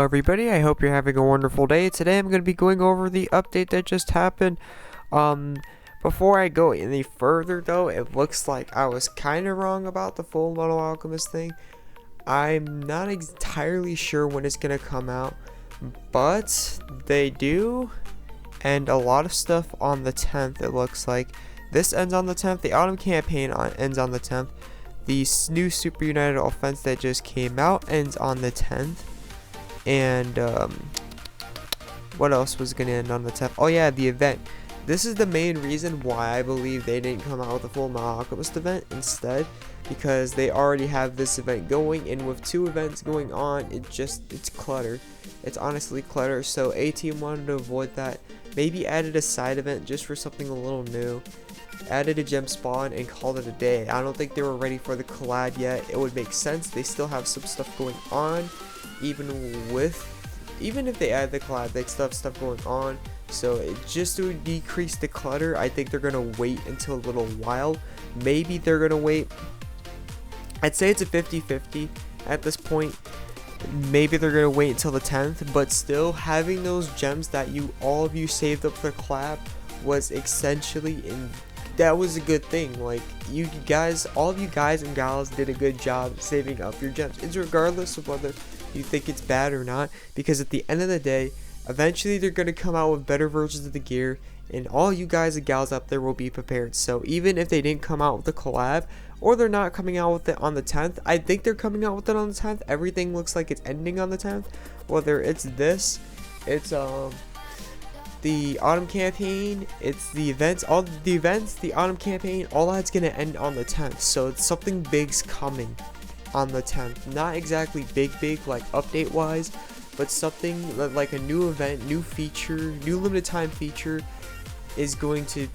everybody, I hope you're having a wonderful day. Today I'm going to be going over the update that just happened. Before I go any further though, it looks like I was kind of wrong about the Full Metal Alchemist thing. I'm not entirely sure when it's going to come out, but they do end a lot of stuff on the 10th. It looks like this ends on the 10th. The autumn campaign ends on the 10th. The new Super United Offense that just came out ends on the 10th. And what else was going to end on the 10th? Oh yeah, the event. This is the main reason why I believe they didn't come out with a Full Metal Alchemist event instead, because they already have this event going, and with two events going on, it's clutter. It's honestly clutter. So A-Team wanted to avoid that. Maybe added a side event just for something a little new. Added a gem spawn and called it a day. I don't think they were ready for the collab yet. It would make sense. They still have some stuff going on, even if they add the collab, they still have stuff going on. So just to decrease the clutter, I think they're gonna wait until a little while. Maybe they're gonna wait. I'd say it's a 50-50 at this point. Maybe they're gonna wait until the 10th, but still having those gems that all of you saved up for the collab was essentially that was a good thing. Like, you guys, all of you guys and gals did a good job saving up your gems. It's regardless of whether you think it's bad or not, because at the end of the day, eventually they're going to come out with better versions of the gear, and all you guys and gals out there will be prepared. So even if they didn't come out with the collab, or they're not coming out with it on the 10th, I think they're coming out with it on the 10th. Everything looks like it's ending on the 10th. Whether it's this, it's the autumn campaign, it's the events, the autumn campaign, all that's gonna end on the 10th. So it's something big's coming on the 10th. Not exactly big like update wise, but something like a new event, new feature, new limited time feature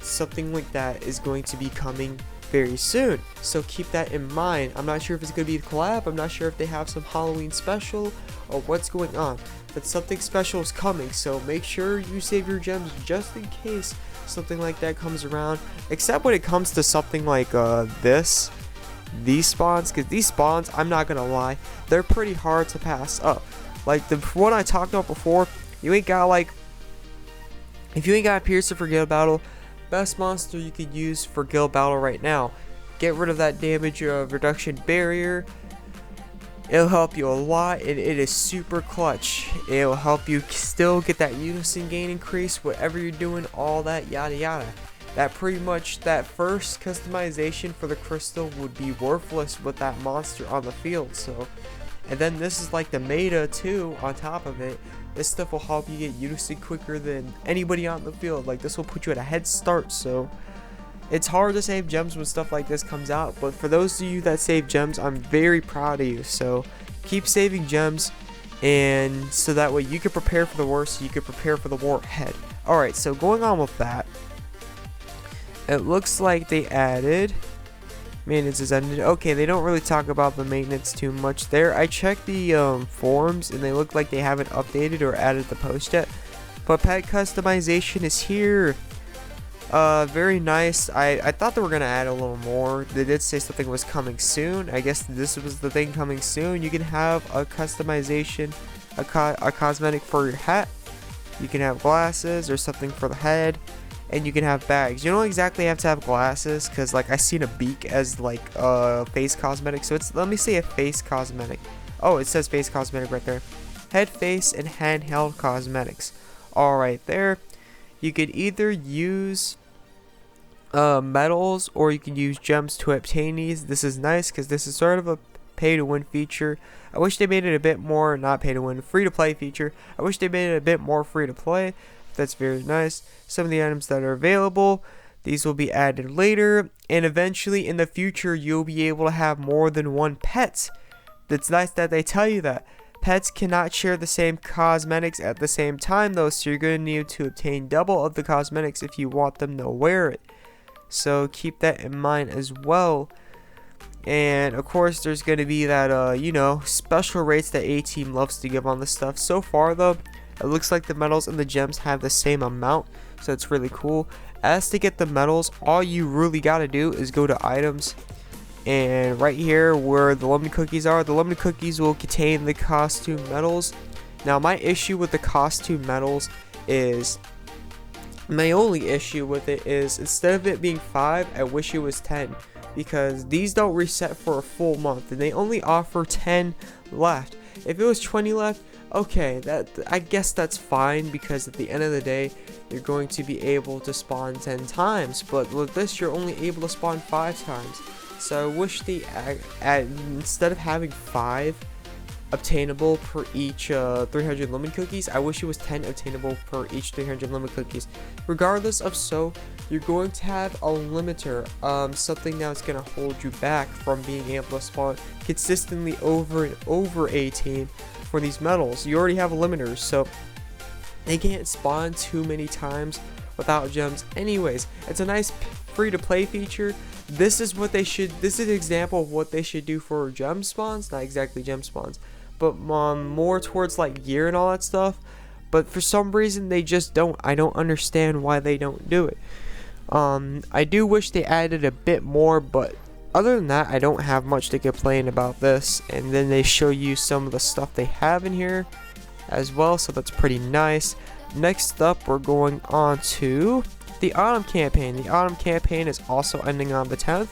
something like that is going to be coming very soon. So keep that in mind. I'm not sure if it's gonna be a collab. I'm not sure if they have some Halloween special or what's going on, but something special is coming. So make sure you save your gems just in case something like that comes around. Except when it comes to something like these spawns, because these spawns, I'm not gonna lie, they're pretty hard to pass up. Like the one I talked about before, you ain't got if you ain't got a Piercer for Guild Battle, best monster you could use for Guild Battle right now. Get rid of that damage reduction barrier. It'll help you a lot, and it is super clutch. It'll help you still get that Unison gain increase, whatever you're doing, all that yada yada. That pretty much, that first customization for the crystal would be worthless with that monster on the field. So, and then this is like the meta too on top of it. This stuff will help you get Unison quicker than anybody on the field. Like, this will put you at a head start. So it's hard to save gems when stuff like this comes out, but for those of you that save gems, I'm very proud of you. So keep saving gems, and so that way you can prepare for the worst, you can prepare for the war ahead. Alright, so going on with that, it looks like they added maintenance is ended. Okay, they don't really talk about the maintenance too much there. I checked the forums, and they look like they haven't updated or added the post yet, but pet customization is here. Very nice. I thought they were gonna add a little more. They did say something was coming soon. I guess this was the thing coming soon. You can have a customization, a cosmetic for your hat. You can have glasses or something for the head, and you can have bags. You don't exactly have to have glasses, because like I seen a beak as like a face cosmetic. So it's, let me say, a face cosmetic. Oh, it says face cosmetic right there. Head, face, and handheld cosmetics. All right there. You could either use medals, or you can use gems to obtain these. This is nice because this is sort of a pay to win feature. I wish they made it a bit more, not pay to win, free to play feature. I wish they made it a bit more free to play. That's very nice. Some of the items that are available, these will be added later, and eventually in the future you'll be able to have more than one pet. That's nice that they tell you that. Pets cannot share the same cosmetics at the same time though, so you're going to need to obtain double of the cosmetics if you want them to wear it. So keep that in mind as well. And of course there's going to be that special rates that A-Team loves to give on this stuff. So far though, it looks like the medals and the gems have the same amount, so it's really cool. As to get the medals, all you really got to do is go to items, and right here where the lemon cookies are, the lemon cookies will contain the costume medals. Now my issue with the costume medals is, my only issue with it is, instead of it being 5, I wish it was 10, because these don't reset for a full month and they only offer 10 left. If it was 20 left, okay, I guess that's fine, because at the end of the day you're going to be able to spawn 10 times, but with this you're only able to spawn 5 times. So I wish they instead of having 5 obtainable per each 300 lemon cookies, I wish it was 10 obtainable per each 300 lemon cookies. Regardless of, so you're going to have a limiter, something that's going to hold you back from being able to spawn consistently over and over a team for these medals. You already have a limiter, so they can't spawn too many times without gems. Anyways, it's a nice free to play feature. This is an example of what they should do for gem spawns. Not exactly gem spawns, but more towards like gear and all that stuff. But for some reason they just don't. I don't understand why they don't do it. I do wish they added a bit more, but other than that, I don't have much to complain about this. And then they show you some of the stuff they have in here as well, so that's pretty nice. Next up, we're going on to the autumn campaign. The autumn campaign is also ending on the 10th.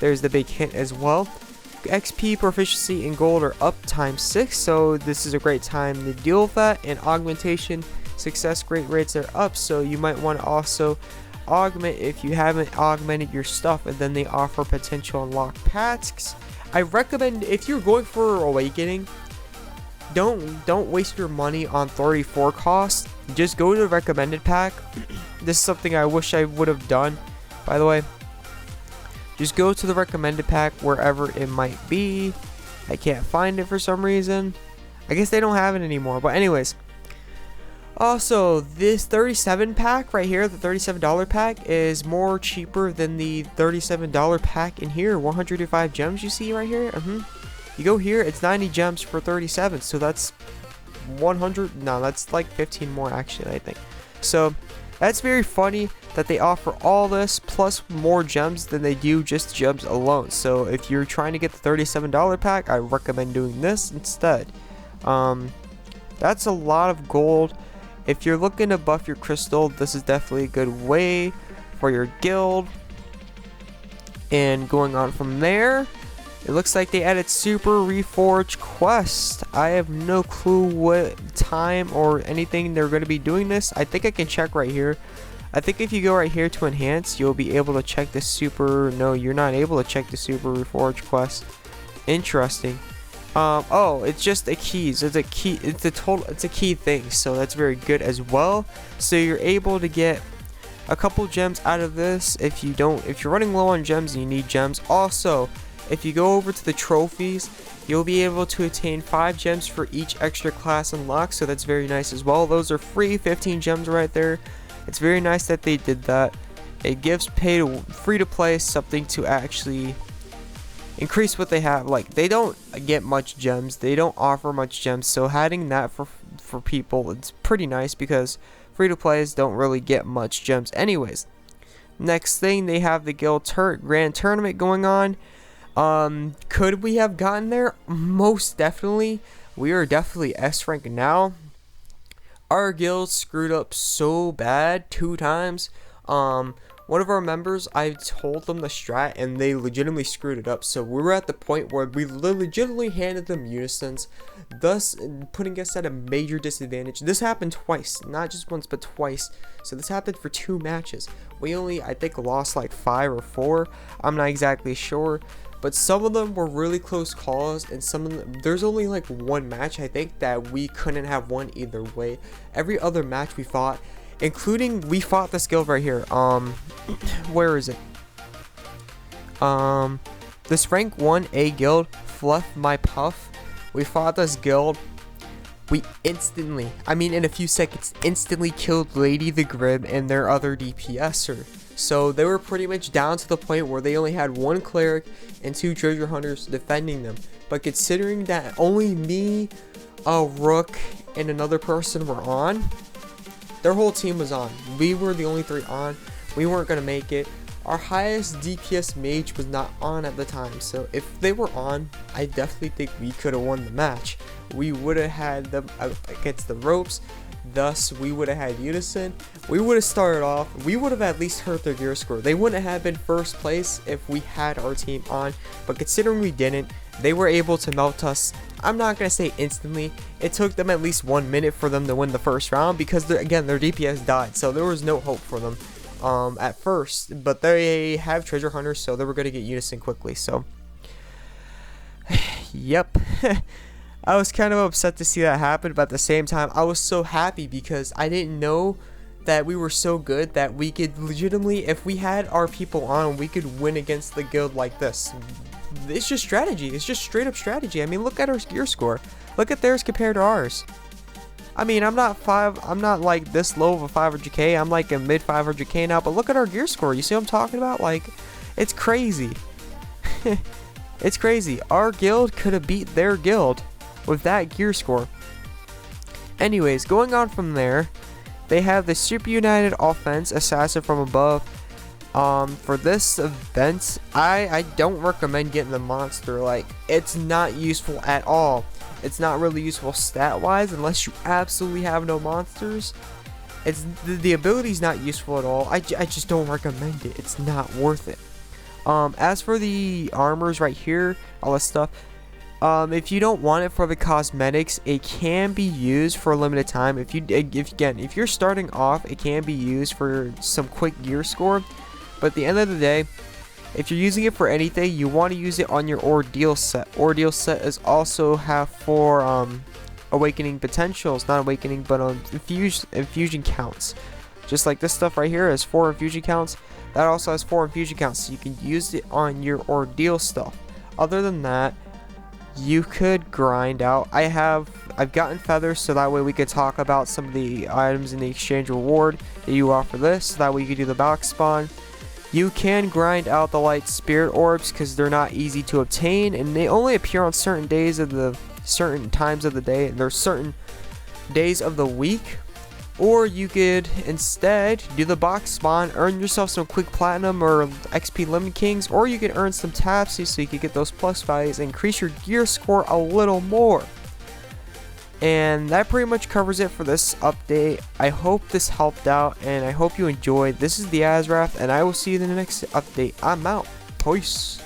There's the big hint as well. XP, proficiency, and gold are up ×6, so this is a great time to deal with that. And augmentation, success rate rates are up, so you might want to also augment if you haven't augmented your stuff. And then they offer potential unlock packs. I recommend, if you're going for awakening, don't waste your money on 34 costs. Just go to the recommended pack. This is something I wish I would have done, by the way. Just go to the recommended pack wherever it might be. I can't find it for some reason. I guess they don't have it anymore, but anyways. Also, this 37 pack right here, the $37 pack, is more cheaper than the $37 pack in here. 105 gems you see right here. You go here, it's 90 gems for 37, so that's 100. No, that's like 15 more actually, I think. So that's very funny that they offer all this plus more gems than they do just gems alone. So if you're trying to get the $37 pack, I recommend doing this instead. That's a lot of gold. If you're looking to buff your crystal, this is definitely a good way for your guild. And going on from there, it looks like they added Super Reforge Quest. I have no clue what time or anything they're going to be doing this. I think I can check right here. I think if you go right here to enhance, you'll be able to check the super. No, you're not able to check the Super Reforge Quest. Interesting. Oh, it's just the keys. It's a key. It's a key thing. So that's very good as well. So you're able to get a couple gems out of this. If you're running low on gems and you need gems. Also, if you go over to the trophies, you'll be able to attain 5 gems for each extra class unlocked, so that's very nice as well. Those are free, 15 gems right there. It's very nice that they did that. It gives free to play something to actually increase what they have. Like, they don't get much gems, they don't offer much gems, so adding that for people, it's pretty nice, because free to plays don't really get much gems anyways. Next thing, they have the guild grand tournament going on. Could we have gotten there? Most definitely. We are definitely S rank now. Our guild screwed up so bad 2 times. One of our members, I told them the strat and they legitimately screwed it up. So we were at the point where we legitimately handed them Unisons, thus putting us at a major disadvantage. This happened twice, not just once but twice. So this happened for 2 matches. We only, I think, lost like 5 or 4. I'm not exactly sure. But some of them were really close calls, and some of them, there's only like 1 match, I think, that we couldn't have won either way. Every other match we fought, including, we fought this guild right here. Where is it? This rank 1A guild, Fluff My Puff. We fought this guild. We instantly, I mean in a few seconds, instantly killed Lady the Grim and their other DPSer. So they were pretty much down to the point where they only had 1 cleric and 2 treasure hunters defending them. But considering that only me, a rook, and another person were on, their whole team was on. We were the only 3 on. We weren't going to make it. our highest DPS mage was not on at the time, so if they were on, I definitely think we could have won the match. We would have had them against the ropes, thus we would have had Unison. We would have started off, we would have at least hurt their gear score. They wouldn't have been first place if we had our team on, but considering we didn't, they were able to melt us. I'm not going to say instantly, it took them at least 1 minute for them to win the first round, because again, their DPS died, so there was no hope for them at first, but they have treasure hunters, so they were going to get Unison quickly. So yep. I was kind of upset to see that happen, but at the same time I was so happy because I didn't know that we were so good that we could legitimately, if we had our people on, we could win against the guild like this. It's just strategy. It's just straight up strategy. I mean, look at our gear score. Look at theirs compared to ours. I mean, I'm not like this low of a 500k. I'm like a mid 500k now, but look at our gear score. You see what I'm talking about? Like, it's crazy. It's crazy. Our guild could have beat their guild with that gear score. Anyways, going on from there, they have the Super United Offense Assassin from Above. For this event, I don't recommend getting the monster. Like, it's not useful at all. It's not really useful stat wise unless you absolutely have no monsters. It's the ability's not useful at all. I just don't recommend it. It's not worth it. As for the armors right here, all this stuff, if you don't want it for the cosmetics, it can be used for a limited time. If you're starting off, it can be used for some quick gear score. But at the end of the day, if you're using it for anything, you want to use it on your ordeal set. Ordeal set is also have 4 awakening potentials, not awakening, but infusion counts. Just like this stuff right here has 4 infusion counts. That also has 4 infusion counts, so you can use it on your ordeal stuff. Other than that, you could grind out. I've gotten feathers, so that way we could talk about some of the items in the exchange reward that you offer this. So that way you could do the box spawn. You can grind out the light spirit orbs because they're not easy to obtain, and they only appear on certain days of the certain times of the day, and there's certain days of the week. Or you could instead do the box spawn, earn yourself some quick platinum or XP lemon kings, or you could earn some tapsies so you could get those plus values and increase your gear score a little more. And that pretty much covers it for this update. I hope this helped out, and I hope you enjoyed. This is the Azrath, and I will see you in the next update. I'm out. Peace.